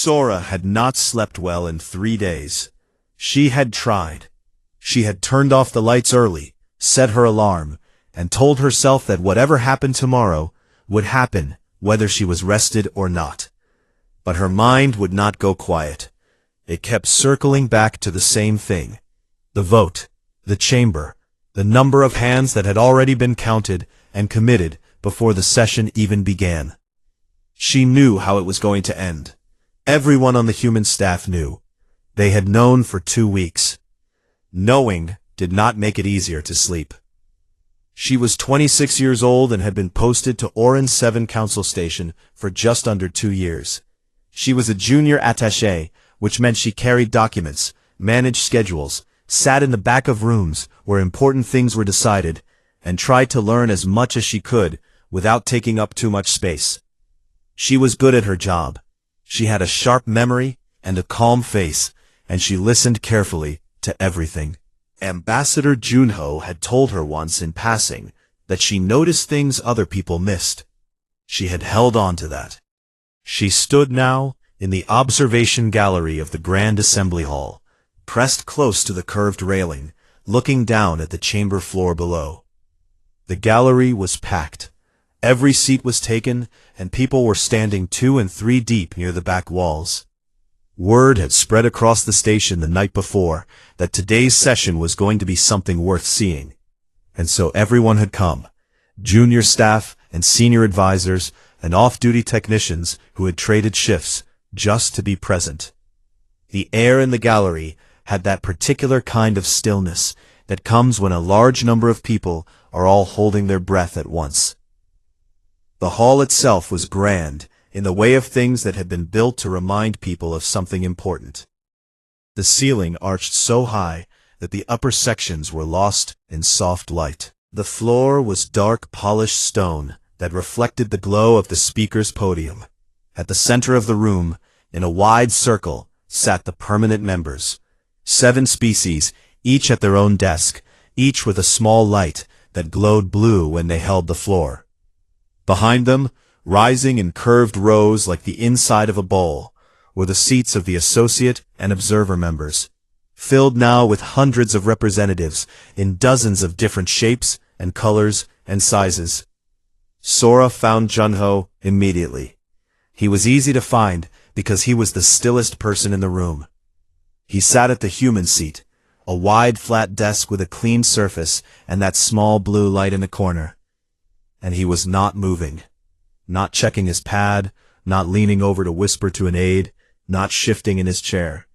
Sora had not slept well in 3 days. She had tried. She had turned off the lights early, set her alarm, and told herself that whatever happened tomorrow would happen whether she was rested or not. But her mind would not go quiet. It kept circling back to the same thing. The vote, the chamber, the number of hands that had already been counted and committed before the session even began. She knew how it was going to end. Everyone on the human staff knew. They had known for 2 weeks. Knowing did not make it easier to sleep. She was 26 years old and had been posted to Oran 7 Council Station for just under 2 years. She was a junior attaché, which meant she carried documents, managed schedules, sat in the back of rooms where important things were decided, and tried to learn as much as she could without taking up too much space. She was good at her job. She had a sharp memory and a calm face, and she listened carefully to everything. Ambassador Junho had told her once in passing that she noticed things other people missed. She had held on to that. She stood now in the observation gallery of the Grand Assembly Hall, pressed close to the curved railing, looking down at the chamber floor below. The gallery was packed. Every seat was taken, and people were standing 2 and 3 deep near the back walls. Word had spread across the station the night before that today's session was going to be something worth seeing. And so everyone had come. Junior staff and senior advisors and off-duty technicians who had traded shifts just to be present. The air in the gallery had that particular kind of stillness that comes when a large number of people are all holding their breath at once. The hall itself was grand, in the way of things that had been built to remind people of something important. The ceiling arched so high that the upper sections were lost in soft light. The floor was dark polished stone that reflected the glow of the speaker's podium. At the center of the room, in a wide circle, sat the permanent members. 7 species, each at their own desk, each with a small light that glowed blue when they held the floor. Behind them, rising in curved rows like the inside of a bowl, were the seats of the associate and observer members, filled now with hundreds of representatives in dozens of different shapes and colors and sizes. Sora found Junho immediately. He was easy to find because he was the stillest person in the room. He sat at the human seat, a wide flat desk with a clean surface and that small blue light in the corner. And he was not moving. Not checking his pad, not leaning over to whisper to an aide, not shifting in his chair.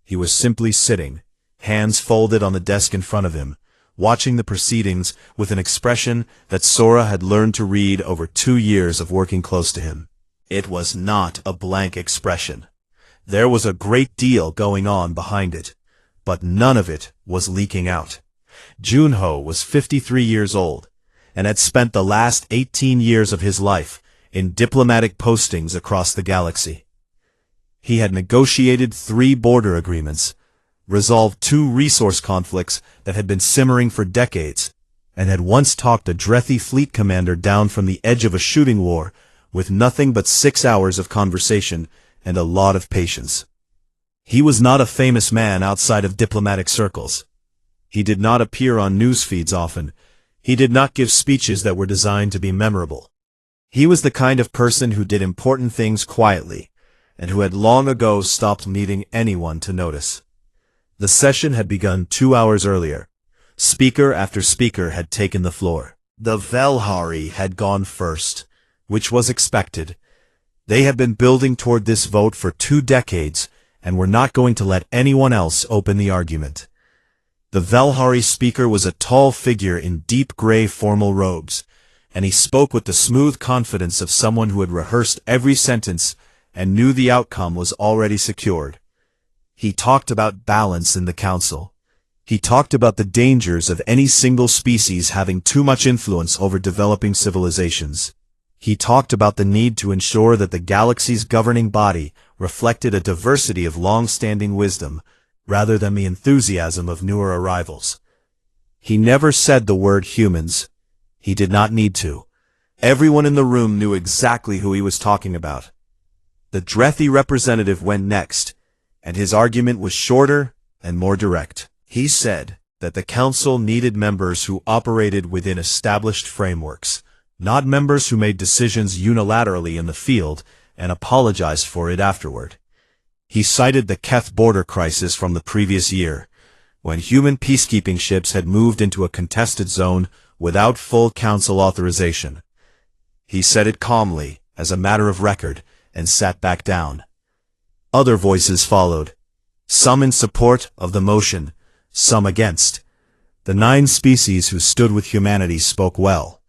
He was simply sitting, hands folded on the desk in front of him, watching the proceedings with an expression that Sora had learned to read over 2 years of working close to him. It was not a blank expression. There was a great deal going on behind it, but none of it was leaking out. Junho was 53 years old, and had spent the last 18 years of his life in diplomatic postings across the galaxy. He had negotiated 3 border agreements, resolved 2 resource conflicts that had been simmering for decades, and had once talked a Drethi fleet commander down from the edge of a shooting war with nothing but 6 hours of conversation and a lot of patience. He was not a famous man outside of diplomatic circles. He did not appear on news feeds often. He did not give speeches that were designed to be memorable. He was the kind of person who did important things quietly, and who had long ago stopped needing anyone to notice. The session had begun 2 hours earlier. Speaker after speaker had taken the floor. The Velhari had gone first, which was expected. They had been building toward this vote for 2 decades, and were not going to let anyone else open the argument. The Velhari speaker was a tall figure in deep gray formal robes, and he spoke with the smooth confidence of someone who had rehearsed every sentence and knew the outcome was already secured. He talked about balance in the council. He talked about the dangers of any single species having too much influence over developing civilizations. He talked about the need to ensure that the galaxy's governing body reflected a diversity of long-standing wisdom, rather than the enthusiasm of newer arrivals. He never said the word humans. He did not need to. Everyone in the room knew exactly who he was talking about. The Drethi representative went next, and his argument was shorter and more direct. He said that the council needed members who operated within established frameworks, not members who made decisions unilaterally in the field and apologized for it afterward. He cited the Keth border crisis from the previous year, when human peacekeeping ships had moved into a contested zone without full council authorization. He said it calmly, as a matter of record, and sat back down. Other voices followed, some in support of the motion, some against. The 9 species who stood with humanity spoke well.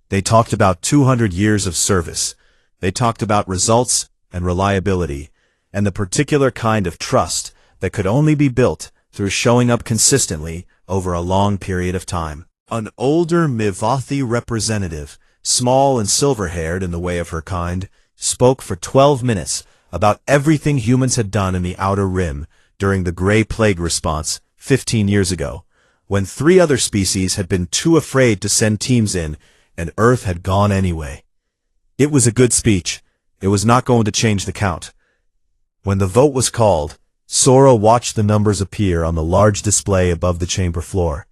They talked about 200 years of service. They talked about results and reliability, and the particular kind of trust that could only be built through showing up consistently over a long period of time. An older Mivathi representative, small and silver-haired in the way of her kind, spoke for 12 minutes about everything humans had done in the Outer Rim during the Grey Plague response 15 years ago, when 3 other species had been too afraid to send teams in, and Earth had gone anyway. It was a good speech. It was not going to change the count. When the vote was called, Sora watched the numbers appear on the large display above the chamber floor.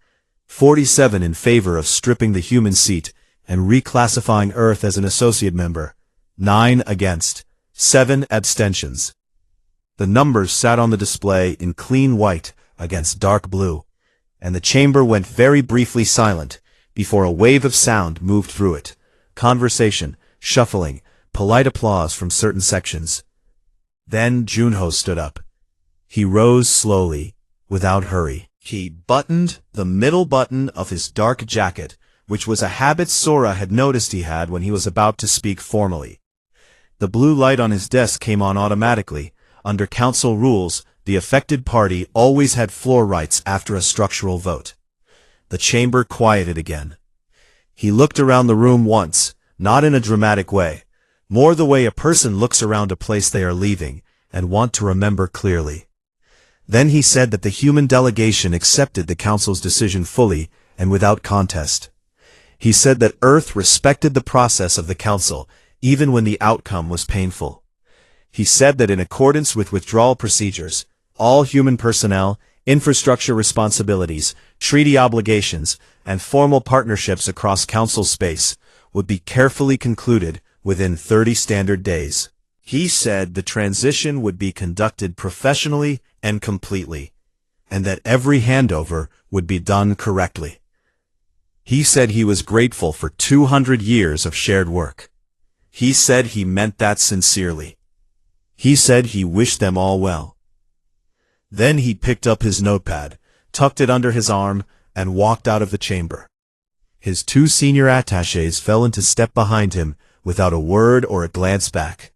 47 in favor of stripping the human seat and reclassifying Earth as an associate member. 9 against. 7 abstentions. The numbers sat on the display in clean white against dark blue, and the chamber went very briefly silent before a wave of sound moved through it. Conversation, shuffling, polite applause from certain sections. Then Junho stood up. He rose slowly, without hurry. He buttoned the middle button of his dark jacket, which was a habit Sora had noticed he had when he was about to speak formally. The blue light on his desk came on automatically. Under council rules, the affected party always had floor rights after a structural vote. The chamber quieted again. He looked around the room once, not in a dramatic way, more the way a person looks around a place they are leaving and want to remember clearly. Then he said that the human delegation accepted the council's decision fully and without contest. He said that Earth respected the process of the council, even when the outcome was painful. He said that in accordance with withdrawal procedures, all human personnel, infrastructure responsibilities, treaty obligations, and formal partnerships across council space would be carefully concluded within 30 standard days. He said the transition would be conducted professionally and completely, and that every handover would be done correctly. He said he was grateful for 200 years of shared work. He said he meant that sincerely. He said he wished them all well. Then he picked up his notepad, tucked it under his arm, and walked out of the chamber. His 2 senior attachés fell into step behind him without a word or a glance back.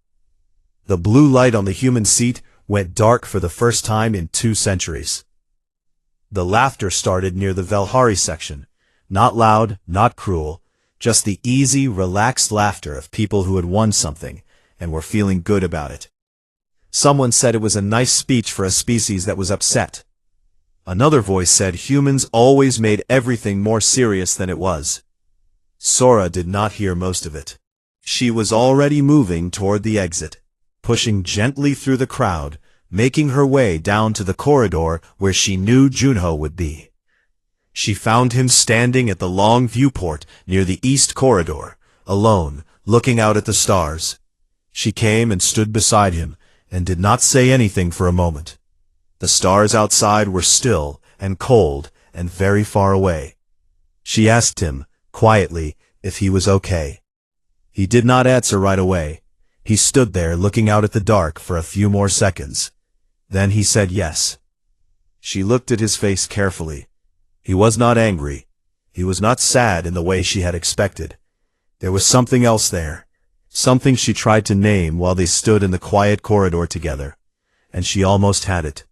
The blue light on the human seat went dark for the first time in 2 centuries. The laughter started near the Velhari section, not loud, not cruel, just the easy, relaxed laughter of people who had won something and were feeling good about it. Someone said it was a nice speech for a species that was upset. Another voice said humans always made everything more serious than it was. Sora did not hear most of it. She was already moving toward the exit, pushing gently through the crowd, making her way down to the corridor where she knew Junho would be. She found him standing at the long viewport near the east corridor, alone, looking out at the stars. She came and stood beside him, and did not say anything for a moment. The stars outside were still and cold and very far away. She asked him, quietly, if he was okay. He did not answer right away. He stood there looking out at the dark for a few more seconds. Then he said yes. She looked at his face carefully. He was not angry. He was not sad in the way she had expected. There was something else there. Something she tried to name while they stood in the quiet corridor together, and she almost had it.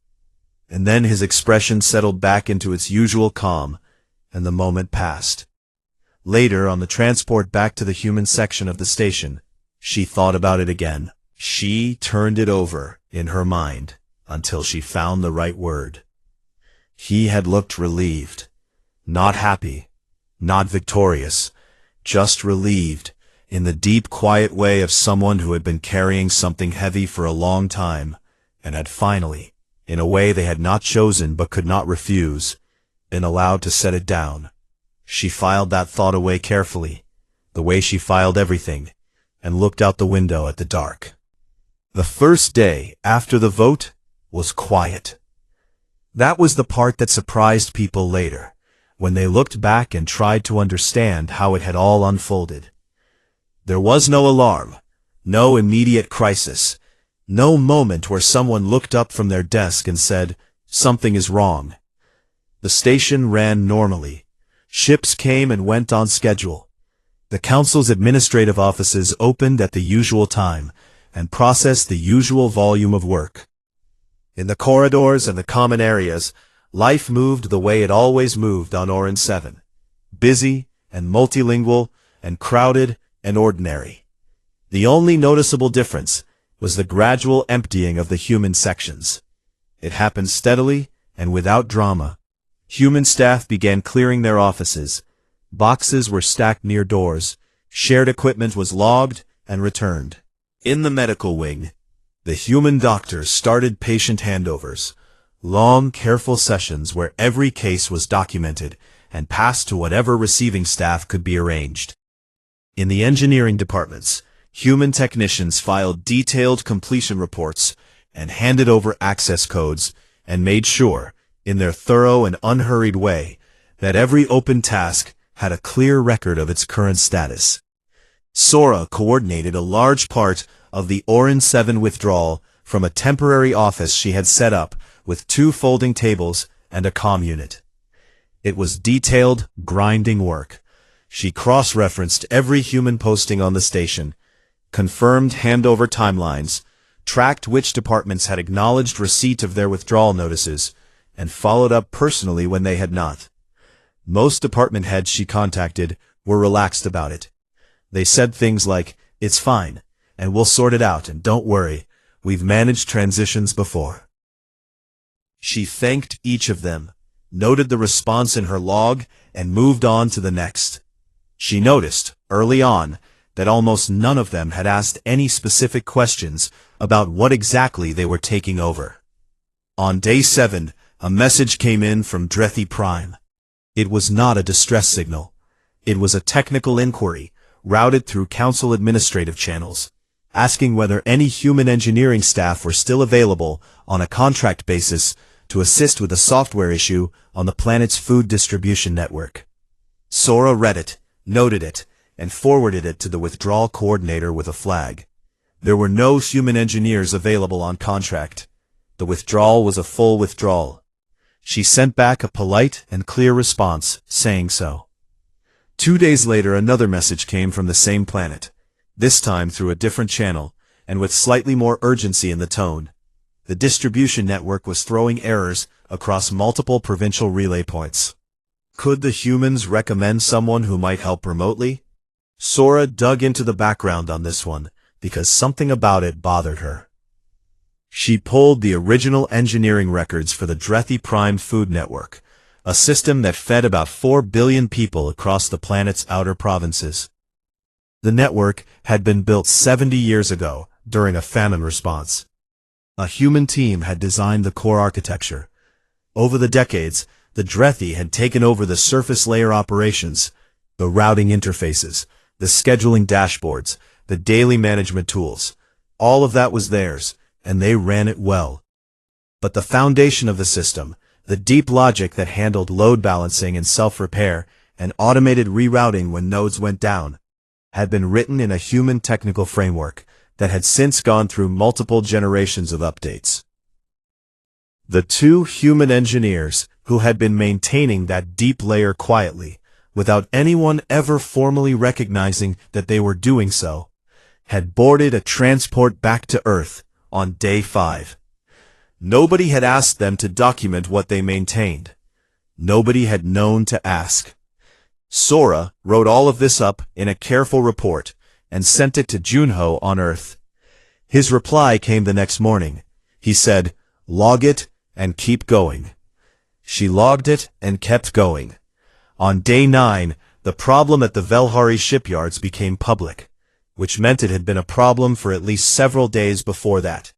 And then his expression settled back into its usual calm, and the moment passed. Later, on the transport back to the human section of the station, she thought about it again. She turned it over in her mind until she found the right word. He had looked relieved, not happy, not victorious, just relieved, in the deep, quiet way of someone who had been carrying something heavy for a long time, and had finally, in a way they had not chosen but could not refuse, been allowed to set it down. She filed that thought away carefully, the way she filed everything, and looked out the window at the dark. The first day after the vote was quiet. That was the part that surprised people later, when they looked back and tried to understand how it had all unfolded. There was no alarm, no immediate crisis, no moment where someone looked up from their desk and said, "Something is wrong." The station ran normally. Ships came and went on schedule. The council's administrative offices opened at the usual time and processed the usual volume of work. In the corridors and the common areas, life moved the way it always moved on Orin 7. Busy and multilingual and crowded and ordinary. The only noticeable difference was the gradual emptying of the human sections. It happened steadily and without drama. Human staff began clearing their offices. Boxes were stacked near doors. Shared equipment was logged and returned. In the medical wing, the human doctors started patient handovers. Long, careful sessions where every case was documented and passed to whatever receiving staff could be arranged. In the engineering departments, human technicians filed detailed completion reports and handed over access codes and made sure, in their thorough and unhurried way, that every open task had a clear record of its current status. Sora coordinated a large part of the Orin 7 withdrawal from a temporary office she had set up with 2 folding tables and a comm unit. It was detailed, grinding work. She cross-referenced every human posting on the station, confirmed handover timelines, tracked which departments had acknowledged receipt of their withdrawal notices, and followed up personally when they had not. Most department heads she contacted were relaxed about it. They said things like, "It's fine, and we'll sort it out, and don't worry, we've managed transitions before." She thanked each of them, noted the response in her log, and moved on to the next. She noticed, early on, that almost none of them had asked any specific questions about what exactly they were taking over. On day 7, a message came in from Drethi Prime. It was not a distress signal. It was a technical inquiry, routed through council administrative channels, asking whether any human engineering staff were still available on a contract basis to assist with a software issue on the planet's food distribution network. Sora read it, noted it, and forwarded it to the withdrawal coordinator with a flag. There were no human engineers available on contract. The withdrawal was a full withdrawal. She sent back a polite and clear response, saying so. 2 days later, another message came from the same planet, this time through a different channel, and with slightly more urgency in the tone. The distribution network was throwing errors across multiple provincial relay points. Could the humans recommend someone who might help remotely? Sora dug into the background on this one, because something about it bothered her. She pulled the original engineering records for the Drethi Prime Food Network, a system that fed about 4 billion people across the planet's outer provinces. The network had been built 70 years ago, during a famine response. A human team had designed the core architecture. Over the decades, the Drethi had taken over the surface layer operations, the routing interfaces, the scheduling dashboards, the daily management tools. All of that was theirs, and they ran it well. But the foundation of the system, the deep logic that handled load balancing and self-repair and automated rerouting when nodes went down, had been written in a human technical framework that had since gone through multiple generations of updates. The 2 human engineers who had been maintaining that deep layer quietly, without anyone ever formally recognizing that they were doing so, had boarded a transport back to Earth on day 5. Nobody had asked them to document what they maintained. Nobody had known to ask. Sora wrote all of this up in a careful report and sent it to Junho on Earth. His reply came the next morning. He said, "Log it and keep going." She logged it and kept going. On day 9, the problem at the Velhari shipyards became public. which meant it had been a problem for at least several days before that.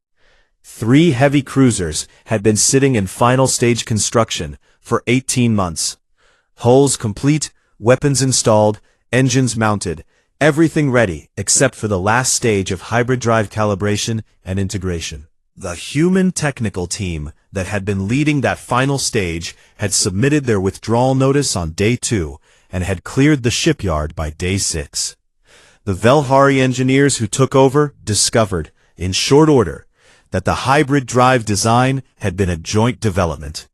3 heavy cruisers had been sitting in final stage construction for 18 months. Hulls complete, weapons installed, engines mounted, everything ready except for the last stage of hybrid drive calibration and integration. The human technical team that had been leading that final stage had submitted their withdrawal notice on day 2 and had cleared the shipyard by day 6. The Velhari engineers who took over discovered, in short order, that the hybrid drive design had been a joint development.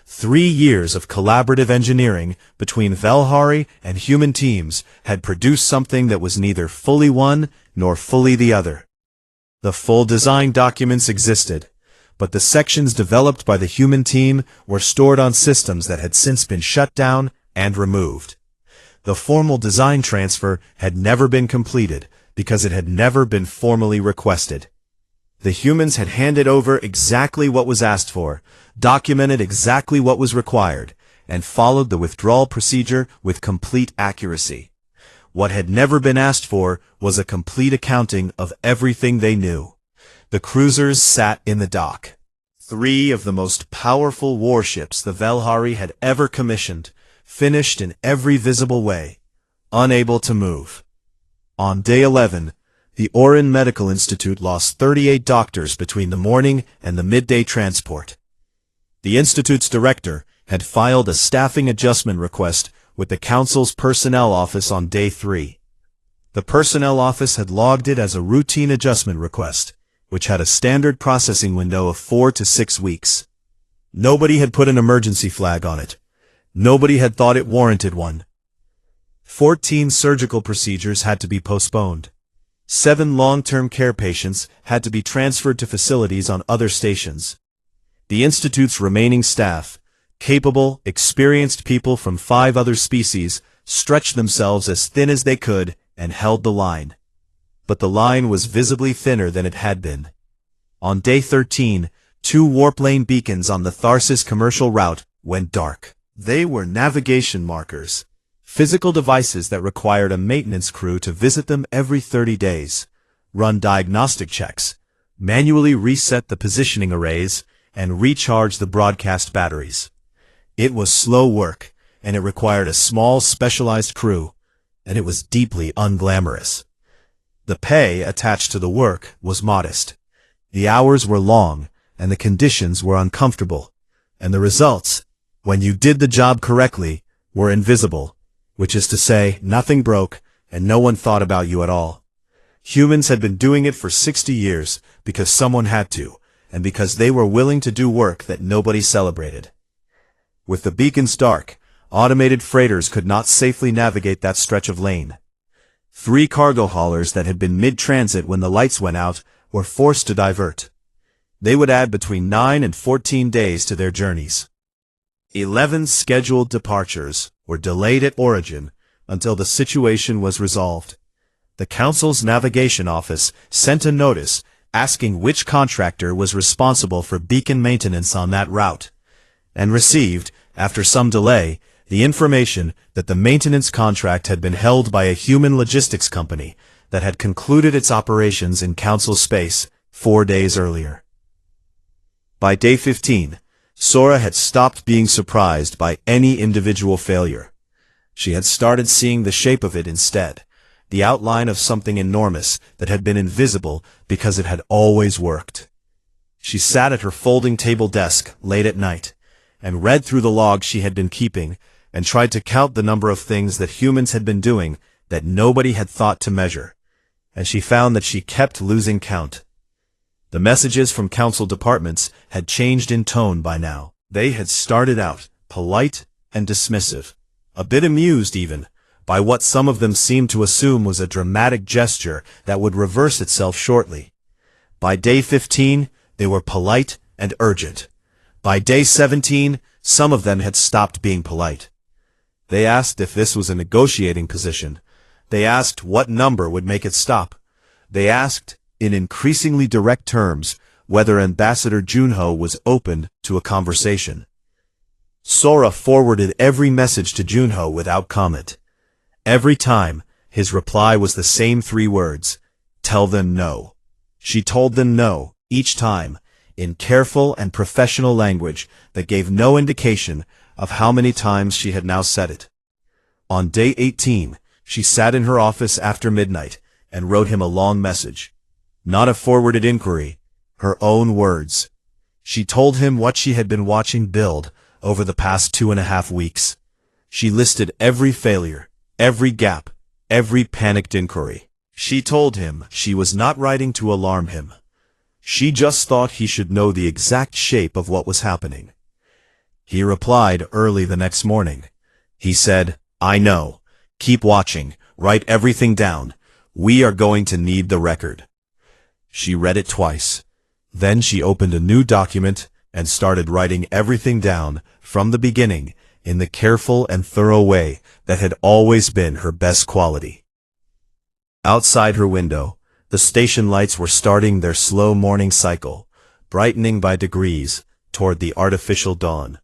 3 years of collaborative engineering between Velhari and human teams had produced something that was neither fully one nor fully the other. The full design documents existed, but the sections developed by the human team were stored on systems that had since been shut down and removed. The formal design transfer had never been completed because it had never been formally requested. The humans had handed over exactly what was asked for, documented exactly what was required, and followed the withdrawal procedure with complete accuracy. What had never been asked for was a complete accounting of everything they knew. The cruisers sat in the dock. 3 of the most powerful warships the Velhari had ever commissioned, finished in every visible way, unable to move. On day 11, the Orin Medical Institute lost 38 doctors between the morning and the midday transport. The Institute's director had filed a staffing adjustment request with the Council's Personnel Office on day 3. The Personnel Office had logged it as a routine adjustment request, which had a standard processing window of 4 to 6 weeks. Nobody had put an emergency flag on it. Nobody had thought it warranted one. 14 surgical procedures had to be postponed. 7 long-term care patients had to be transferred to facilities on other stations. The Institute's remaining staff, capable, experienced people from 5 other species, stretched themselves as thin as they could and held the line. But the line was visibly thinner than it had been. On day 13, 2 warp lane beacons on the Tharsis commercial route went dark. They were navigation markers, physical devices that required a maintenance crew to visit them every 30 days, run diagnostic checks, manually reset the positioning arrays, and recharge the broadcast batteries. It was slow work, and it required a small specialized crew, and it was deeply unglamorous. The pay attached to the work was modest. The hours were long, and the conditions were uncomfortable, and the results, when you did the job correctly, were invisible, which is to say, nothing broke, and no one thought about you at all. Humans had been doing it for 60 years because someone had to, and because they were willing to do work that nobody celebrated. With the beacons dark, automated freighters could not safely navigate that stretch of lane. 3 cargo haulers that had been mid-transit when the lights went out were forced to divert. They would add between 9 and 14 days to their journeys. 11 scheduled departures were delayed at origin until the situation was resolved. The Council's Navigation Office sent a notice asking which contractor was responsible for beacon maintenance on that route, and received, after some delay, the information that the maintenance contract had been held by a human logistics company that had concluded its operations in Council space 4 days earlier. By day 15, Sora had stopped being surprised by any individual failure. She had started seeing the shape of it instead, the outline of something enormous that had been invisible because it had always worked. She sat at her folding table desk late at night, and read through the logs she had been keeping, and tried to count the number of things that humans had been doing that nobody had thought to measure, and she found that she kept losing count. The messages from council departments had changed in tone by now. They had started out polite and dismissive, a bit amused even, by what some of them seemed to assume was a dramatic gesture that would reverse itself shortly. By day 15, they were polite and urgent. By day 17, some of them had stopped being polite. They asked if this was a negotiating position. They asked what number would make it stop. They asked, in increasingly direct terms, whether Ambassador Junho was open to a conversation. Sora forwarded every message to Junho without comment. Every time, His reply was the same 3 words: "Tell them no." She told them no, each time, in careful and professional language that gave no indication of how many times she had now said it. On day 18, she sat in her office after midnight and wrote him a long message. Not a forwarded inquiry, her own words. She told him what she had been watching build over the past 2.5 weeks. She listed every failure, every gap, every panicked inquiry. She told him she was not writing to alarm him. She just thought he should know the exact shape of what was happening. He replied early the next morning. He said, "I know. Keep watching. Write everything down. We are going to need the record." She read it twice. Then she opened a new document and started writing everything down from the beginning in the careful and thorough way that had always been her best quality. Outside her window, the station lights were starting their slow morning cycle, brightening by degrees toward the artificial dawn.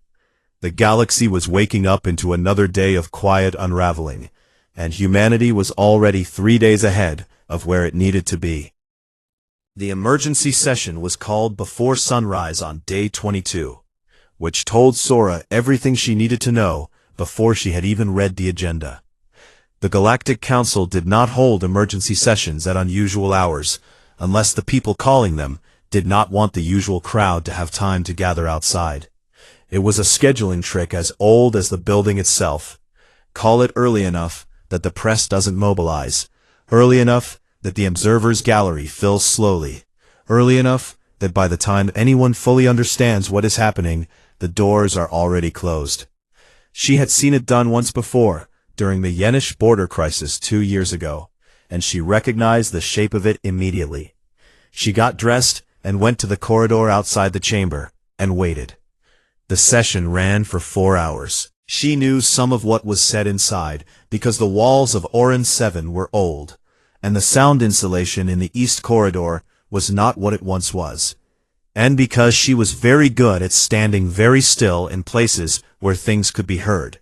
The galaxy was waking up into another day of quiet unraveling, and humanity was already 3 days ahead of where it needed to be. The emergency session was called before sunrise on day 22, which told Sora everything she needed to know before she had even read the agenda. The Galactic Council did not hold emergency sessions at unusual hours, unless the people calling them did not want the usual crowd to have time to gather outside. It was a scheduling trick as old as the building itself. Call it early enough that the press doesn't mobilize, early enough that the observer's gallery fills slowly, early enough that by the time anyone fully understands what is happening, the doors are already closed. She had seen it done once before, during the Yenish border crisis 2 years ago, and she recognized the shape of it immediately. She got dressed and went to the corridor outside the chamber, and waited. The session ran for 4 hours. She knew some of what was said inside, because the walls of Orin 7 were old, and the sound insulation in the East Corridor was not what it once was, and because she was very good at standing very still in places where things could be heard.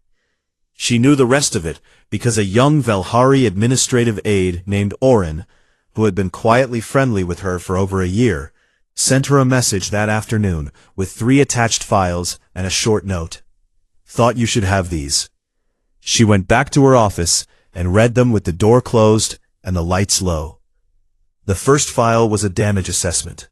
She knew the rest of it because a young Velhari administrative aide named Orin, who had been quietly friendly with her for over a year, sent her a message that afternoon with 3 attached files and a short note. "Thought you should have these." She went back to her office and read them with the door closed and the lights low. The first file was a damage assessment.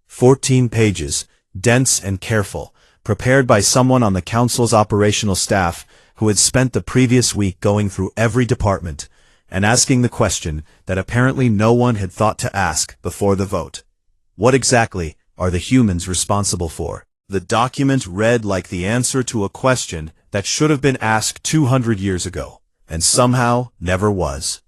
14 pages, dense and careful, prepared by someone on the Council's operational staff who had spent the previous week going through every department and asking the question that apparently no one had thought to ask before the vote. What exactly are the humans responsible for? The document read like the answer to a question that should have been asked 200 years ago, and somehow never was.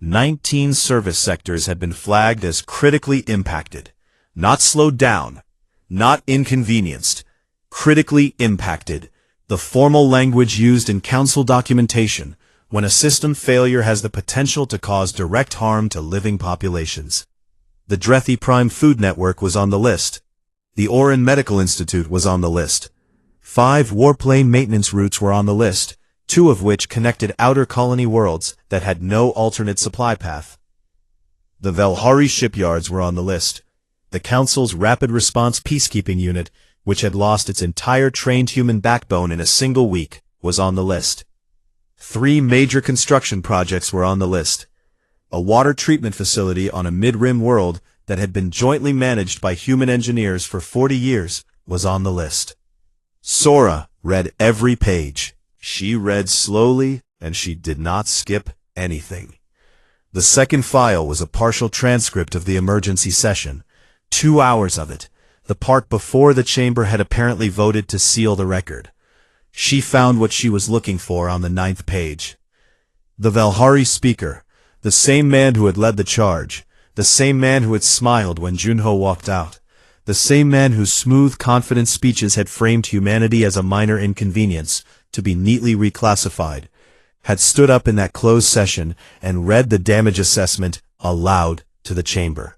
19 service sectors had been flagged as critically impacted, not slowed down, not inconvenienced, critically impacted, the formal language used in council documentation when a system failure has the potential to cause direct harm to living populations. The Drethi Prime Food Network was on the list. The Orin Medical Institute was on the list. 5 warplane maintenance routes were on the list, 2 of which connected outer colony worlds that had no alternate supply path. The Velhari shipyards were on the list. The Council's Rapid Response Peacekeeping Unit, which had lost its entire trained human backbone in a single week, was on the list. 3 major construction projects were on the list. A water treatment facility on a mid-rim world that had been jointly managed by human engineers for 40 years was on the list. Sora read every page. She read slowly, and she did not skip anything. The second file was a partial transcript of the emergency session, 2 hours of it, the part before the chamber had apparently voted to seal the record. She found what she was looking for on the 9th page. The Velhari speaker, the same man who had led the charge, the same man who had smiled when Junho walked out, the same man whose smooth, confident speeches had framed humanity as a minor inconvenience to be neatly reclassified, had stood up in that closed session and read the damage assessment aloud to the chamber.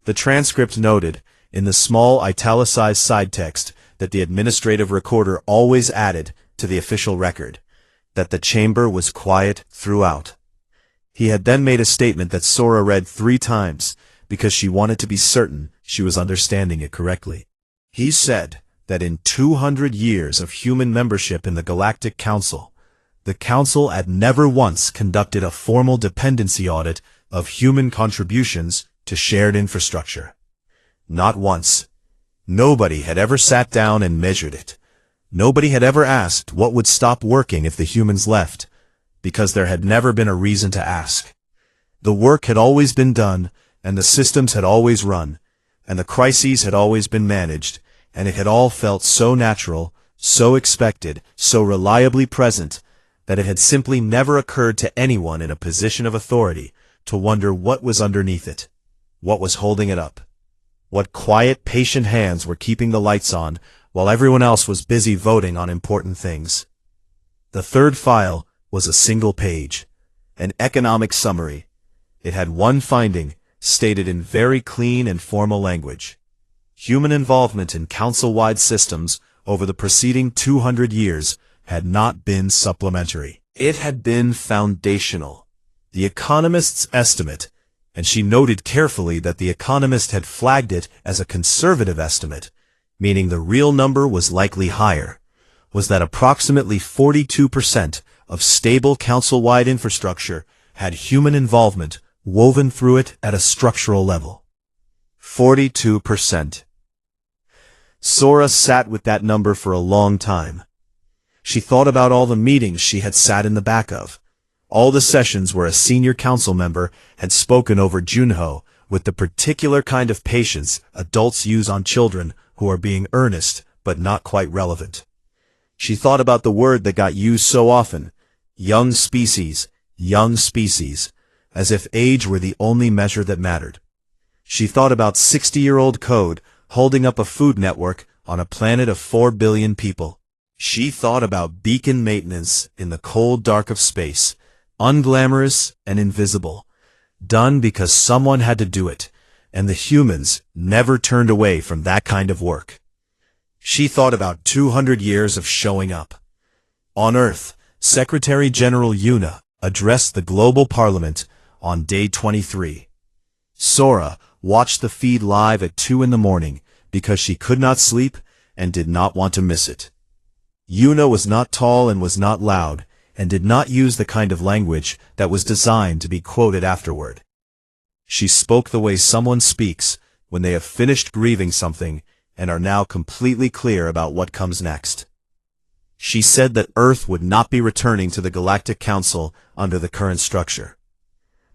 The transcript noted, in the small italicized side text that the administrative recorder always added to the official record, that the chamber was quiet throughout. He had then made a statement that Sora read 3 times, because she wanted to be certain she was understanding it correctly. He said that in 200 years of human membership in the Galactic Council, the Council had never once conducted a formal dependency audit of human contributions to shared infrastructure. Not once. Nobody had ever sat down and measured it. Nobody had ever asked what would stop working if the humans left, because there had never been a reason to ask. The work had always been done, and the systems had always run, and the crises had always been managed, and it had all felt so natural, so expected, so reliably present, that it had simply never occurred to anyone in a position of authority to wonder what was underneath it, what was holding it up, what quiet, patient hands were keeping the lights on while everyone else was busy voting on important things. The 3rd file was a single page, an economic summary. It had one finding, stated in very clean and formal language. Human involvement in council-wide systems over the preceding 200 years had not been supplementary. It had been foundational. The economist's estimate, and she noted carefully that the economist had flagged it as a conservative estimate, meaning the real number was likely higher, was that approximately 42% of stable council-wide infrastructure had human involvement woven through it at a structural level. 42%. Sora sat with that number for a long time. She thought about all the meetings she had sat in the back of, all the sessions where a senior council member had spoken over Junho with the particular kind of patience adults use on children who are being earnest but not quite relevant. She thought about the word that got used so often, young species, as if age were the only measure that mattered. She thought about 60-year-old code holding up a food network on a planet of 4 billion people. She thought about beacon maintenance in the cold dark of space, unglamorous and invisible, done because someone had to do it, and the humans never turned away from that kind of work. She thought about 200 years of showing up. On Earth, Secretary General Yuna addressed the global parliament on day 23. Sora watched the feed live at 2 in the morning because she could not sleep and did not want to miss it. Yuna was not tall and was not loud, and did not use the kind of language that was designed to be quoted afterward. She spoke the way someone speaks when they have finished grieving something and are now completely clear about what comes next. She said that Earth would not be returning to the Galactic Council under the current structure.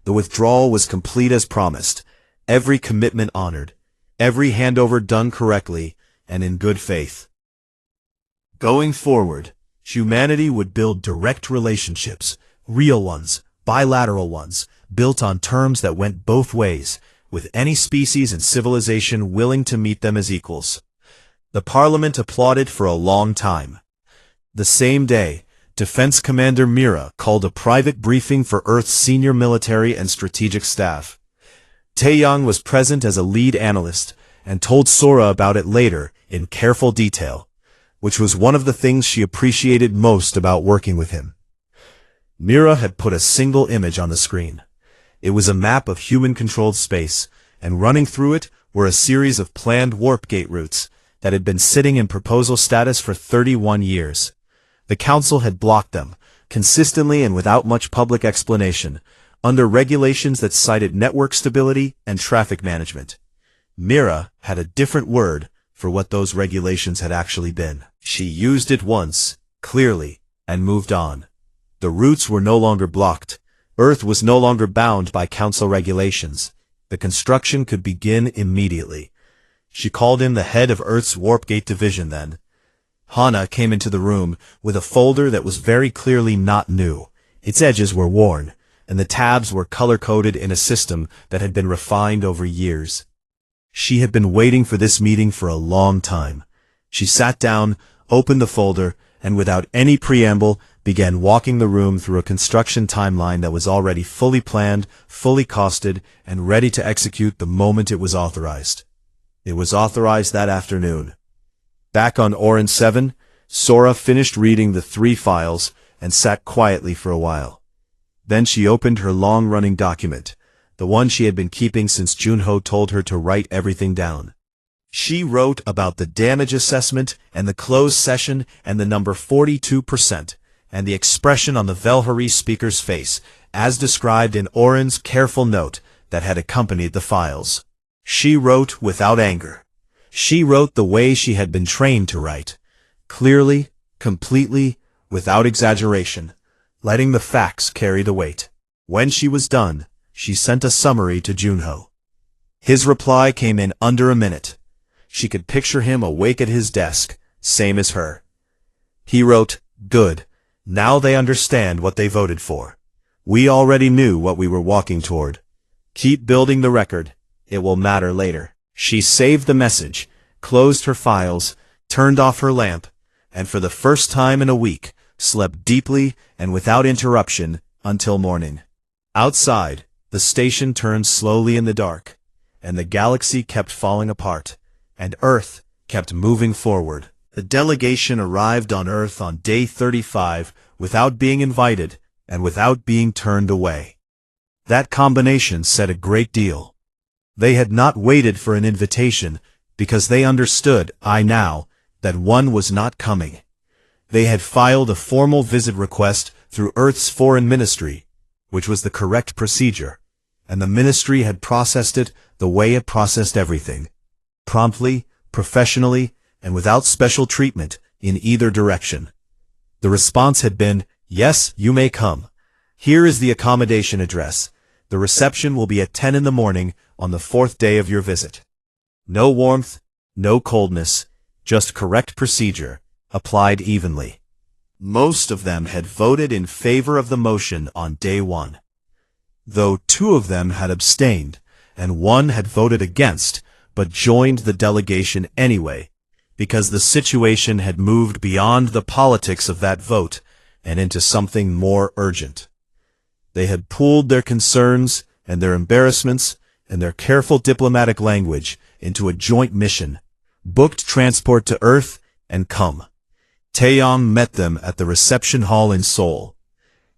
The withdrawal was complete as promised, every commitment honored, every handover done correctly and in good faith. Going forward, humanity would build direct relationships, real ones, bilateral ones, built on terms that went both ways, with any species and civilization willing to meet them as equals. The Parliament applauded for a long time. The same day, Defense Commander Mira called a private briefing for Earth's senior military and strategic staff. Taeyang was present as a lead analyst and told Sora about it later in careful detail, which was one of the things she appreciated most about working with him. Mira had put a single image on the screen. It was a map of human-controlled space, and running through it were a series of planned warp gate routes that had been sitting in proposal status for 31 years. The Council had blocked them, consistently and without much public explanation, under regulations that cited network stability and traffic management. Mira had a different word for what those regulations had actually been. She used it once, clearly, and moved on. The routes were no longer blocked. Earth was no longer bound by Council regulations. The construction could begin immediately. She called in the head of Earth's Warp Gate Division then. Hana came into the room with a folder that was very clearly not new. Its edges were worn, and the tabs were color-coded in a system that had been refined over years. She had been waiting for this meeting for a long time. She sat down, opened the folder, and without any preamble, began walking the room through a construction timeline that was already fully planned, fully costed, and ready to execute the moment it was authorized. It was authorized that afternoon. Back on Orin 7, Sora finished reading the 3 files and sat quietly for a while. Then she opened her long-running document, the one she had been keeping since Junho told her to write everything down. She wrote about the damage assessment and the closed session and the number 42%, and the expression on the Velhari speaker's face, as described in Oren's careful note that had accompanied the files. She wrote without anger. She wrote the way she had been trained to write, clearly, completely, without exaggeration, letting the facts carry the weight. When she was done, she sent a summary to Junho. His reply came in under a minute. She could picture him awake at his desk, same as her. He wrote, "Good. Now they understand what they voted for. We already knew what we were walking toward. Keep building the record. It will matter later." She saved the message, closed her files, turned off her lamp, and for the first time in a week, slept deeply and without interruption until morning. Outside, the station turned slowly in the dark, and the galaxy kept falling apart, and Earth kept moving forward. The delegation arrived on Earth on day 35 without being invited and without being turned away. That combination said a great deal. They had not waited for an invitation because they understood, that one was not coming. They had filed a formal visit request through Earth's foreign ministry, which was the correct procedure, and the ministry had processed it the way it processed everything. Promptly, professionally, and without special treatment in either direction. The response had been, "Yes, you may come. Here is the accommodation address. The reception will be at 10 in the morning on the 4th day of your visit." No warmth, no coldness, just correct procedure, applied evenly. Most of them had voted in favor of the motion on day 1. Though 2 of them had abstained, and 1 had voted against, but joined the delegation anyway, because the situation had moved beyond the politics of that vote and into something more urgent. They had pooled their concerns and their embarrassments and their careful diplomatic language into a joint mission, booked transport to Earth, and come. Taeyong met them at the reception hall in Seoul.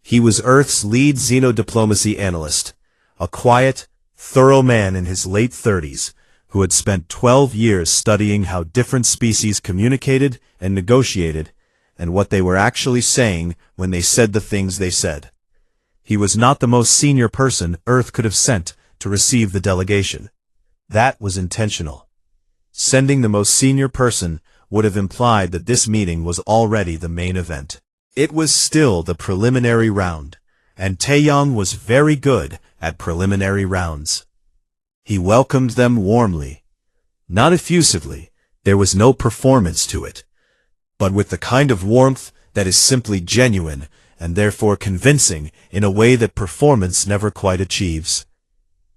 He was Earth's lead xenodiplomacy analyst, a quiet, thorough man in his late 30s, who had spent 12 years studying how different species communicated and negotiated, and what they were actually saying when they said the things they said. He was not the most senior person Earth could have sent to receive the delegation. That was intentional. Sending the most senior person would have implied that this meeting was already the main event. It was still the preliminary round, and Taeyong was very good at preliminary rounds. He welcomed them warmly. Not effusively, there was no performance to it, but with the kind of warmth that is simply genuine and therefore convincing in a way that performance never quite achieves.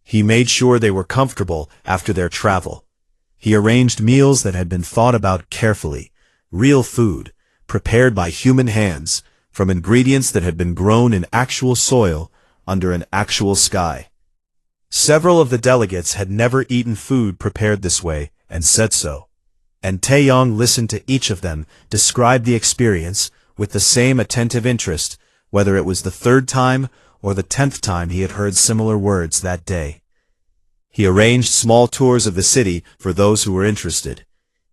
He made sure they were comfortable after their travel. He arranged meals that had been thought about carefully, real food, prepared by human hands, from ingredients that had been grown in actual soil under an actual sky. Several of the delegates had never eaten food prepared this way, and said so. And Taeyong listened to each of them describe the experience with the same attentive interest, whether it was the 3rd time or the 10th time he had heard similar words that day. He arranged small tours of the city for those who were interested.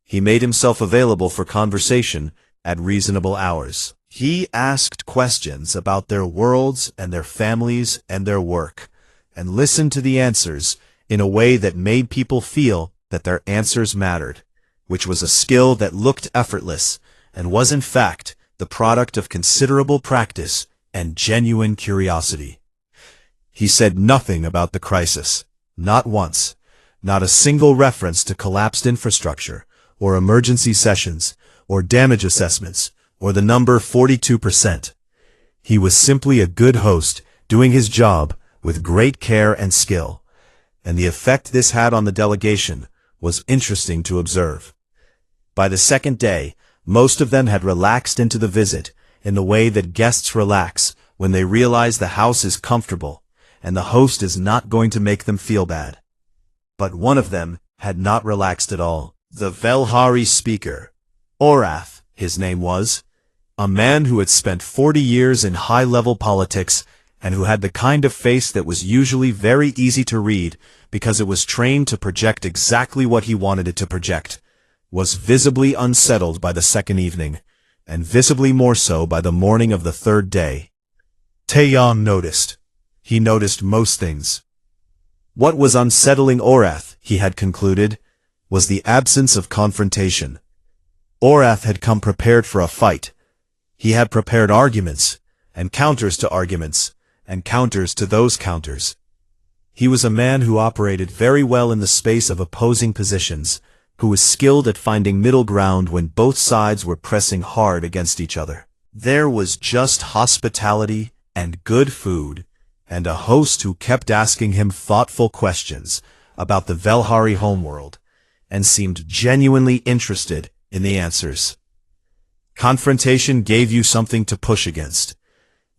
He made himself available for conversation at reasonable hours. He asked questions about their worlds and their families and their work, and listened to the answers in a way that made people feel that their answers mattered, which was a skill that looked effortless and was in fact the product of considerable practice and genuine curiosity. He said nothing about the crisis, not once, not a single reference to collapsed infrastructure, or emergency sessions, or damage assessments, or the number 42%. He was simply a good host, doing his job with great care and skill, and the effect this had on the delegation was interesting to observe. By the 2nd day, most of them had relaxed into the visit in the way that guests relax when they realize the house is comfortable and the host is not going to make them feel bad. But one of them had not relaxed at all. The Velhari speaker, Orath, his name was, a man who had spent 40 years in high-level politics and who had the kind of face that was usually very easy to read because it was trained to project exactly what he wanted it to project, was visibly unsettled by the second evening, and visibly more so by the morning of the third day. Taeyong noticed. He noticed most things. What was unsettling Orath, he had concluded, was the absence of confrontation. Orath had come prepared for a fight. He had prepared arguments, and counters to arguments, and counters to those counters. He was a man who operated very well in the space of opposing positions, who was skilled at finding middle ground when both sides were pressing hard against each other. There was just hospitality and good food, and a host who kept asking him thoughtful questions about the Velhari homeworld, and seemed genuinely interested in the answers. Confrontation gave you something to push against.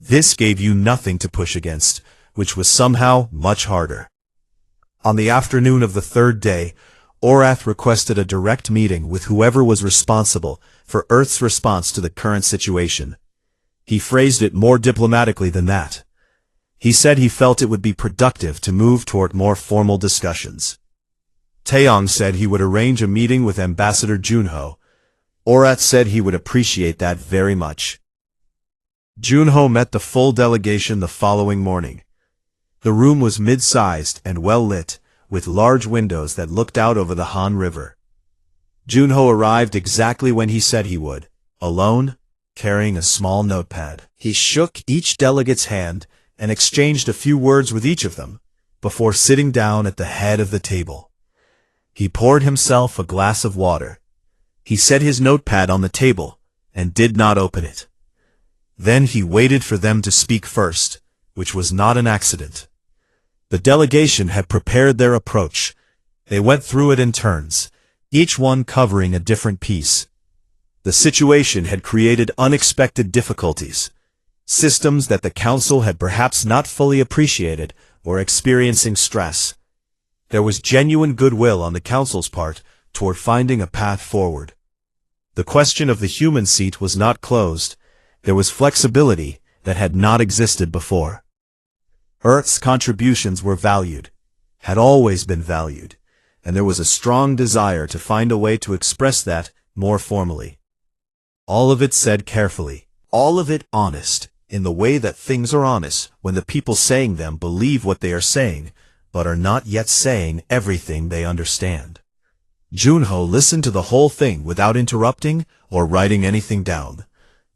This gave you nothing to push against, which was somehow much harder. On the afternoon of the third day, Orath requested a direct meeting with whoever was responsible for Earth's response to the current situation. He phrased it more diplomatically than that. He said he felt it would be productive to move toward more formal discussions. Taeyong said he would arrange a meeting with Ambassador Junho. Orath said he would appreciate that very much. Junho met the full delegation the following morning. The room was mid-sized and well-lit, with large windows that looked out over the Han River. Junho arrived exactly when he said he would, alone, carrying a small notepad. He shook each delegate's hand and exchanged a few words with each of them, before sitting down at the head of the table. He poured himself a glass of water. He set his notepad on the table, and did not open it. Then he waited for them to speak first, which was not an accident. The delegation had prepared their approach. They went through it in turns, each one covering a different piece. The situation had created unexpected difficulties, systems that the council had perhaps not fully appreciated or experiencing stress. There was genuine goodwill on the council's part toward finding a path forward. The question of the human seat was not closed. There was flexibility that had not existed before. Earth's contributions were valued, had always been valued, and there was a strong desire to find a way to express that more formally. All of it said carefully, all of it honest, in the way that things are honest when the people saying them believe what they are saying, but are not yet saying everything they understand. Junho listened to the whole thing without interrupting or writing anything down.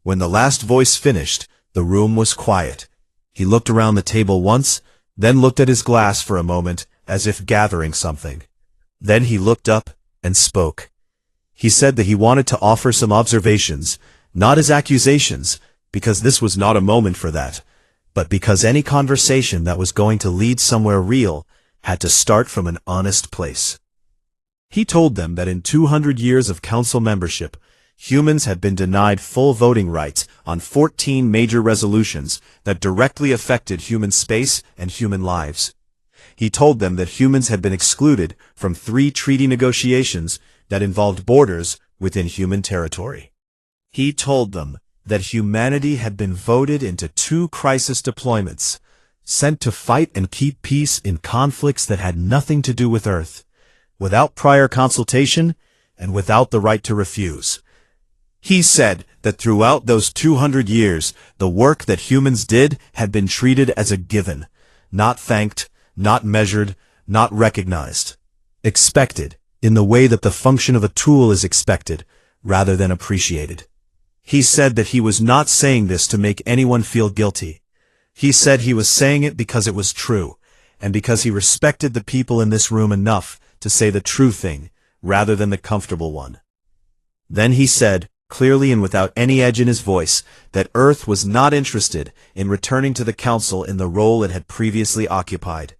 When the last voice finished, the room was quiet. He looked around the table once, then looked at his glass for a moment, as if gathering something. Then he looked up and spoke. He said that he wanted to offer some observations, not as accusations, because this was not a moment for that, but because any conversation that was going to lead somewhere real had to start from an honest place. He told them that in 200 years of council membership, humans had been denied full voting rights on 14 major resolutions that directly affected human space and human lives. He told them that humans had been excluded from 3 treaty negotiations that involved borders within human territory. He told them that humanity had been voted into 2 crisis deployments, sent to fight and keep peace in conflicts that had nothing to do with Earth, without prior consultation and without the right to refuse. He said that throughout those 200 years, the work that humans did had been treated as a given, not thanked, not measured, not recognized. Expected, in the way that the function of a tool is expected, rather than appreciated. He said that he was not saying this to make anyone feel guilty. He said he was saying it because it was true, and because he respected the people in this room enough to say the true thing, rather than the comfortable one. Then he said, clearly and without any edge in his voice, that Earth was not interested in returning to the Council in the role it had previously occupied.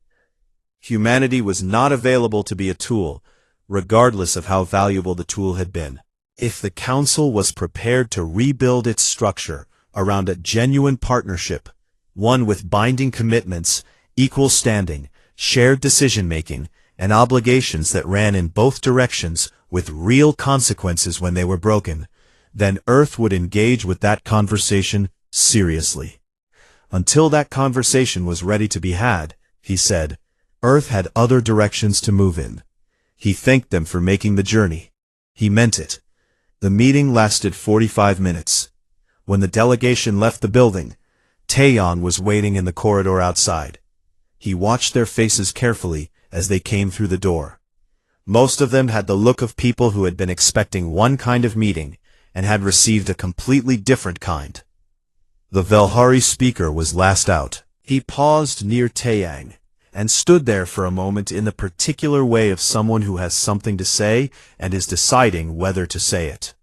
Humanity was not available to be a tool, regardless of how valuable the tool had been. If the Council was prepared to rebuild its structure around a genuine partnership, one with binding commitments, equal standing, shared decision-making, and obligations that ran in both directions with real consequences when they were broken, then Earth would engage with that conversation seriously. Until that conversation was ready to be had, he said, Earth had other directions to move in. He thanked them for making the journey. He meant it. The meeting lasted 45 minutes. When the delegation left the building, Taeyeon was waiting in the corridor outside. He watched their faces carefully as they came through the door. Most of them had the look of people who had been expecting one kind of meeting and had received a completely different kind. The Velhari speaker was last out. He paused near Taeyang and stood there for a moment in the particular way of someone who has something to say and is deciding whether to say it.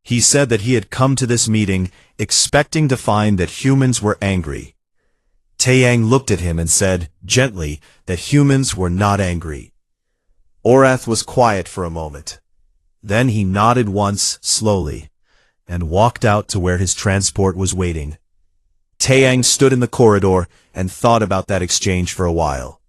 He said that he had come to this meeting expecting to find that humans were angry. Taeyang looked at him and said, gently, that humans were not angry. Orath was quiet for a moment. Then he nodded once, slowly, and walked out to where his transport was waiting. Taeyang stood in the corridor and thought about that exchange for a while.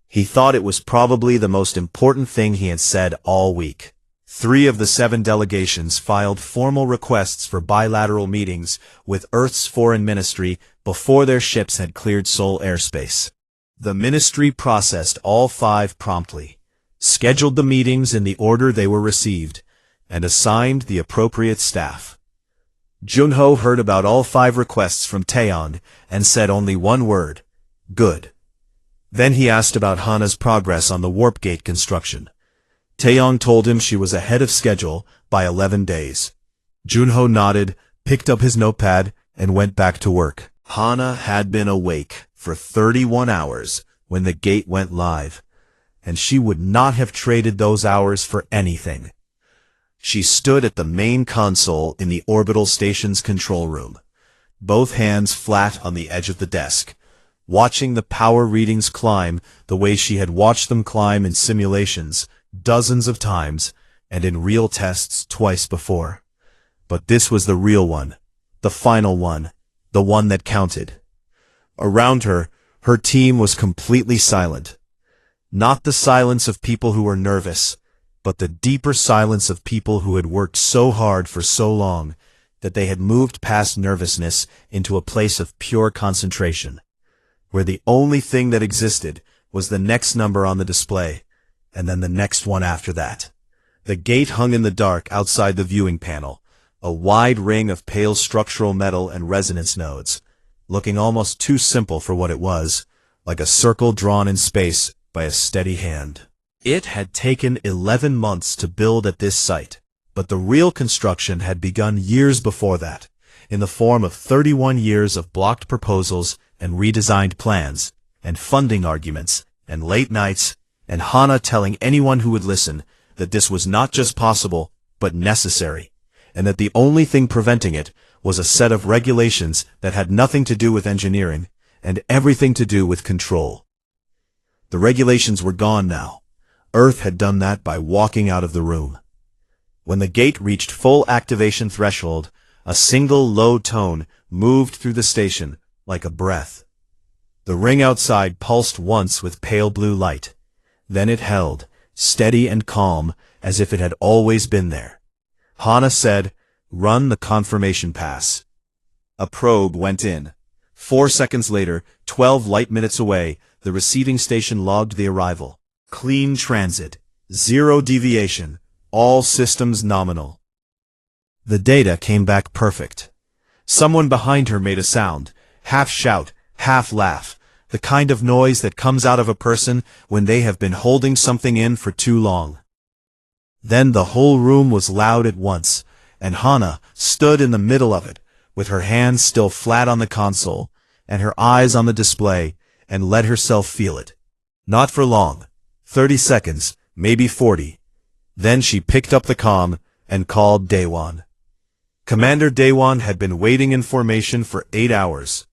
He thought it was probably the most important thing he had said all week. 3 of the 7 delegations filed formal requests for bilateral meetings with Earth's foreign ministry before their ships had cleared Seoul airspace. The ministry processed all 5 promptly, scheduled the meetings in the order they were received, and assigned the appropriate staff. Junho heard about all 5 requests from Taeyeon and said only one word, good. Then he asked about Hana's progress on the warp gate construction. Taeyong told him she was ahead of schedule by 11 days. Junho nodded, picked up his notepad, and went back to work. Hana had been awake for 31 hours when the gate went live, and she would not have traded those hours for anything. She stood at the main console in the orbital station's control room, both hands flat on the edge of the desk, watching the power readings climb the way she had watched them climb in simulations dozens of times and in real tests twice before. But this was the real one, the final one, the one that counted. Around her, her team was completely silent. Not the silence of people who were nervous, but the deeper silence of people who had worked so hard for so long that they had moved past nervousness into a place of pure concentration, where the only thing that existed was the next number on the display, and then the next one after that. The gate hung in the dark outside the viewing panel, a wide ring of pale structural metal and resonance nodes, looking almost too simple for what it was, like a circle drawn in space by a steady hand. It had taken 11 months to build at this site, but the real construction had begun years before that, in the form of 31 years of blocked proposals and redesigned plans, and funding arguments, and late nights, and Hana telling anyone who would listen that this was not just possible, but necessary, and that the only thing preventing it was a set of regulations that had nothing to do with engineering, and everything to do with control. The regulations were gone now. Earth had done that by walking out of the room. When the gate reached full activation threshold, a single low tone moved through the station like a breath. The ring outside pulsed once with pale blue light. Then it held, steady and calm, as if it had always been there. Hana said, "Run the confirmation pass." A probe went in. 4 seconds later, 12 light minutes away, the receiving station logged the arrival. Clean transit. 0 deviation. All systems nominal. The data came back perfect. Someone behind her made a sound, half shout, half laugh, the kind of noise that comes out of a person when they have been holding something in for too long. Then the whole room was loud at once, and Hana stood in the middle of it, with her hands still flat on the console, and her eyes on the display, and let herself feel it. Not for long. 30 seconds, maybe 40. Then she picked up the comm and called Daewon. Commander Daewon had been waiting in formation for 8 hours.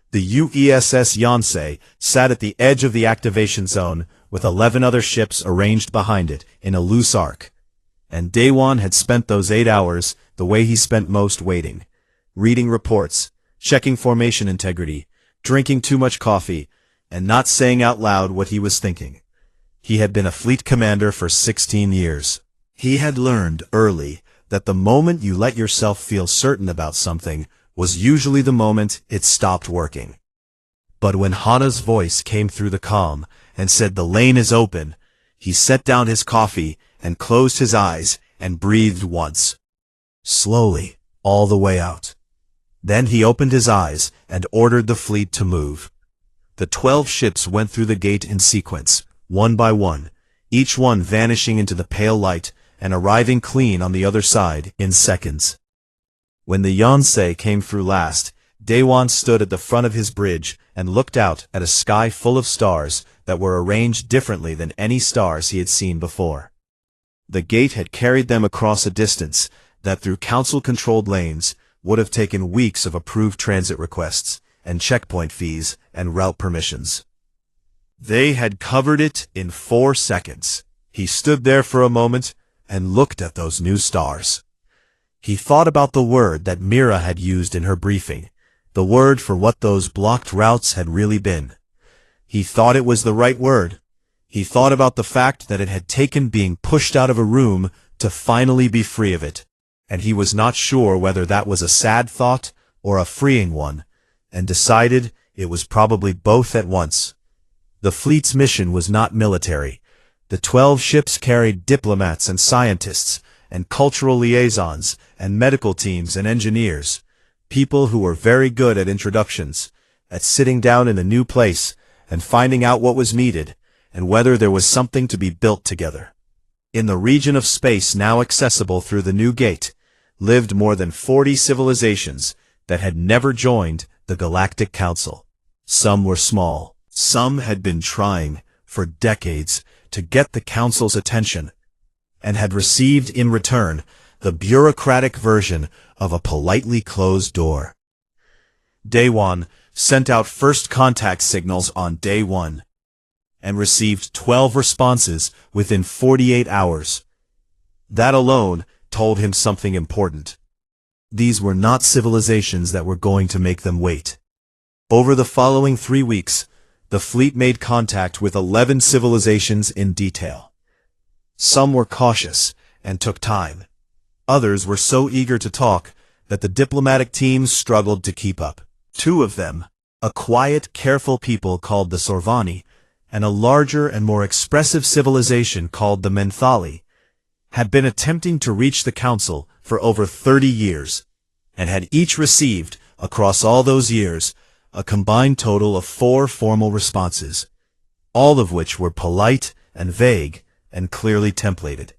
The UESS Yonsei sat at the edge of the activation zone with 11 other ships arranged behind it in a loose arc. And Daewon had spent those 8 hours the way he spent most waiting, reading reports, checking formation integrity, drinking too much coffee, and not saying out loud what he was thinking. He had been a fleet commander for 16 years. He had learned early that the moment you let yourself feel certain about something, was usually the moment it stopped working. But when Hana's voice came through the calm and said the lane is open, he set down his coffee and closed his eyes and breathed once. Slowly, all the way out. Then he opened his eyes and ordered the fleet to move. The 12 ships went through the gate in sequence, one by one, each one vanishing into the pale light and arriving clean on the other side in seconds. When the Yonsei came through last, Daewon stood at the front of his bridge and looked out at a sky full of stars that were arranged differently than any stars he had seen before. The gate had carried them across a distance that through council-controlled lanes would have taken weeks of approved transit requests and checkpoint fees and route permissions. They had covered it in 4 seconds. He stood there for a moment and looked at those new stars. He thought about the word that Mira had used in her briefing, the word for what those blocked routes had really been. He thought it was the right word. He thought about the fact that it had taken being pushed out of a room to finally be free of it, and he was not sure whether that was a sad thought or a freeing one, and decided it was probably both at once. The fleet's mission was not military. The 12 ships carried diplomats and scientists, and cultural liaisons, and medical teams and engineers, people who were very good at introductions, at sitting down in a new place, and finding out what was needed, and whether there was something to be built together. In the region of space now accessible through the new gate, lived more than 40 civilizations that had never joined the Galactic Council. Some were small. Some had been trying, for decades, to get the Council's attention, and had received in return the bureaucratic version of a politely closed door. Daewon sent out first contact signals on day 1, and received 12 responses within 48 hours. That alone told him something important. These were not civilizations that were going to make them wait. Over the following 3 weeks, the fleet made contact with 11 civilizations in detail. Some were cautious and took time. Others were so eager to talk that the diplomatic teams struggled to keep up. 2 of them, a quiet, careful people called the Sorvani, and a larger and more expressive civilization called the Menthali, had been attempting to reach the Council for over 30 years, and had each received, across all those years, a combined total of 4 formal responses, all of which were polite and vague and clearly templated.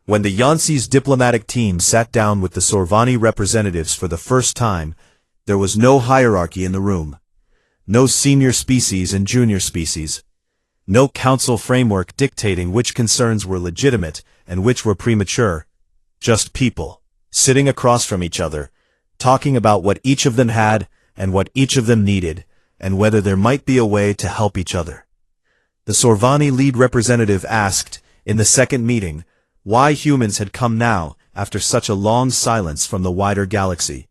When the Yancey's diplomatic team sat down with the Sorvani representatives for the first time, there was no hierarchy in the room, no senior species and junior species, no council framework dictating which concerns were legitimate and which were premature, just people, sitting across from each other, talking about what each of them had and what each of them needed, and whether there might be a way to help each other. The Sorvani lead representative asked, in the second meeting, why humans had come now after such a long silence from the wider galaxy.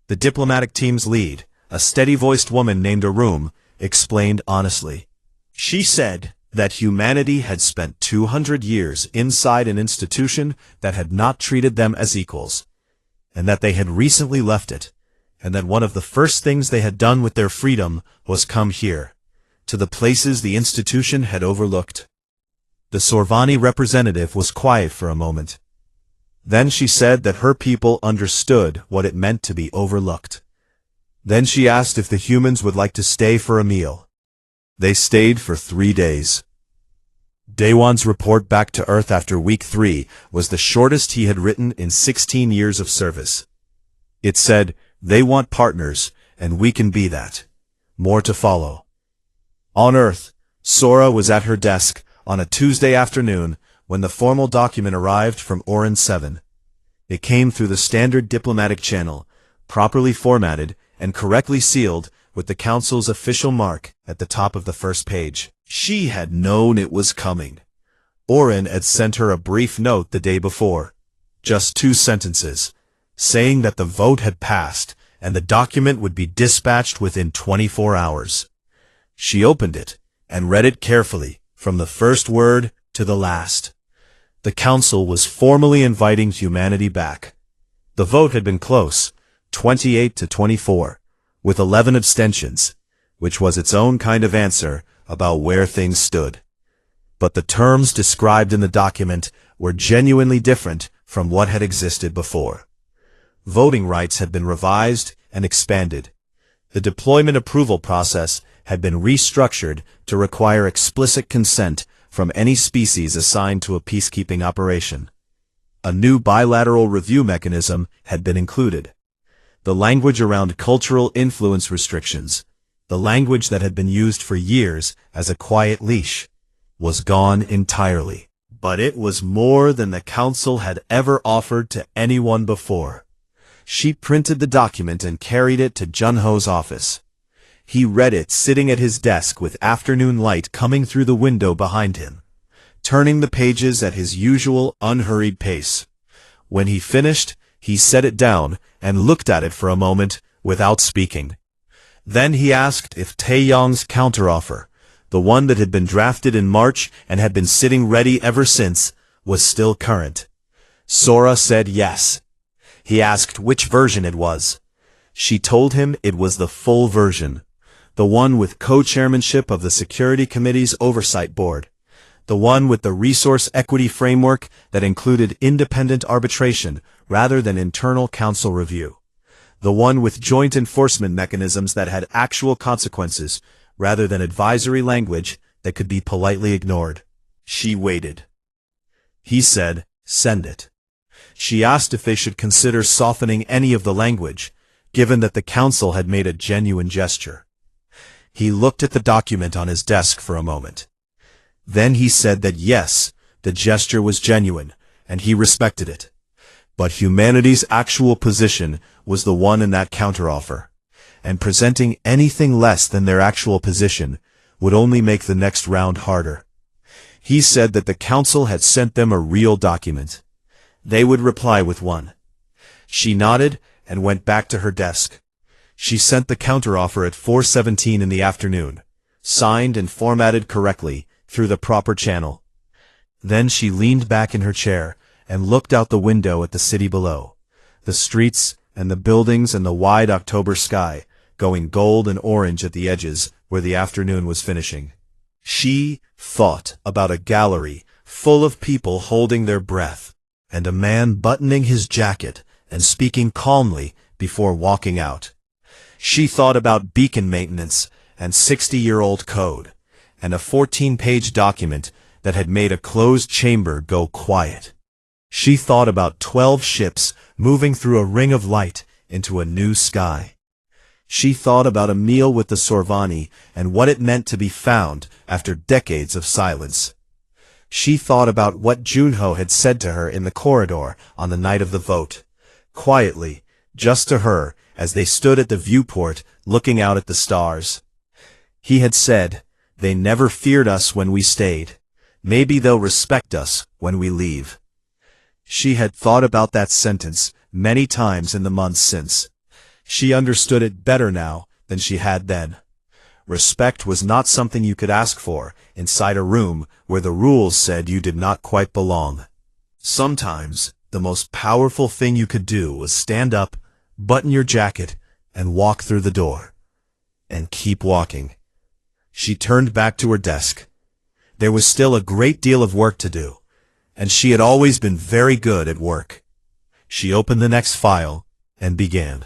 The diplomatic team's lead, a steady-voiced woman named Arum, explained honestly. She said that humanity had spent 200 years inside an institution that had not treated them as equals, and that they had recently left it, and that one of the first things they had done with their freedom was come here, to the places the institution had overlooked. The Sorvani representative was quiet for a moment. Then she said that her people understood what it meant to be overlooked. Then she asked if the humans would like to stay for a meal. They stayed for 3 days. Daewon's report back to Earth after week 3 was the shortest he had written in 16 years of service. It said, "They want partners, and we can be that. More to follow." On Earth, Sora was at her desk on a Tuesday afternoon when the formal document arrived from Orin 7. It came through the standard diplomatic channel, properly formatted and correctly sealed with the Council's official mark at the top of the first page. She had known it was coming. Orin had sent her a brief note the day before, just 2 sentences, saying that the vote had passed and the document would be dispatched within 24 hours. She opened it and read it carefully, from the first word to the last. The Council was formally inviting humanity back. The vote had been close, 28 to 24, with 11 abstentions, which was its own kind of answer about where things stood. But the terms described in the document were genuinely different from what had existed before. Voting rights had been revised and expanded. The deployment approval process had been restructured to require explicit consent from any species assigned to a peacekeeping operation. A new bilateral review mechanism had been included. The language around cultural influence restrictions, the language that had been used for years as a quiet leash, was gone entirely. But it was more than the Council had ever offered to anyone before. She printed the document and carried it to Junho's office. He read it sitting at his desk with afternoon light coming through the window behind him, turning the pages at his usual unhurried pace. When he finished, he set it down and looked at it for a moment without speaking. Then he asked if Taeyong's counteroffer, the one that had been drafted in March and had been sitting ready ever since, was still current. Sora said yes. He asked which version it was. She told him it was the full version, the one with co-chairmanship of the Security Committee's Oversight Board, the one with the resource equity framework that included independent arbitration rather than internal council review, the one with joint enforcement mechanisms that had actual consequences rather than advisory language that could be politely ignored. She waited. He said, "Send it." She asked if they should consider softening any of the language, given that the council had made a genuine gesture. He looked at the document on his desk for a moment. Then he said that yes, the gesture was genuine, and he respected it. But humanity's actual position was the one in that counteroffer, and presenting anything less than their actual position would only make the next round harder. He said that the council had sent them a real document. They would reply with one. She nodded and went back to her desk. She sent the counteroffer at 4:17 in the afternoon, signed and formatted correctly through the proper channel. Then she leaned back in her chair and looked out the window at the city below, the streets and the buildings and the wide October sky, going gold and orange at the edges where the afternoon was finishing. She thought about a gallery full of people holding their breath, and a man buttoning his jacket and speaking calmly before walking out. She thought about beacon maintenance and 60-year-old code, and a 14-page document that had made a closed chamber go quiet. She thought about 12 ships moving through a ring of light into a new sky. She thought about a meal with the Sorvani and what it meant to be found after decades of silence. She thought about what Junho had said to her in the corridor on the night of the vote, quietly, just to her, as they stood at the viewport looking out at the stars. He had said, "They never feared us when we stayed. Maybe they'll respect us when we leave." She had thought about that sentence many times in the months since. She understood it better now than she had then. Respect was not something you could ask for inside a room where the rules said you did not quite belong. Sometimes, the most powerful thing you could do was stand up, button your jacket, and walk through the door. And keep walking. She turned back to her desk. There was still a great deal of work to do, and she had always been very good at work. She opened the next file and began.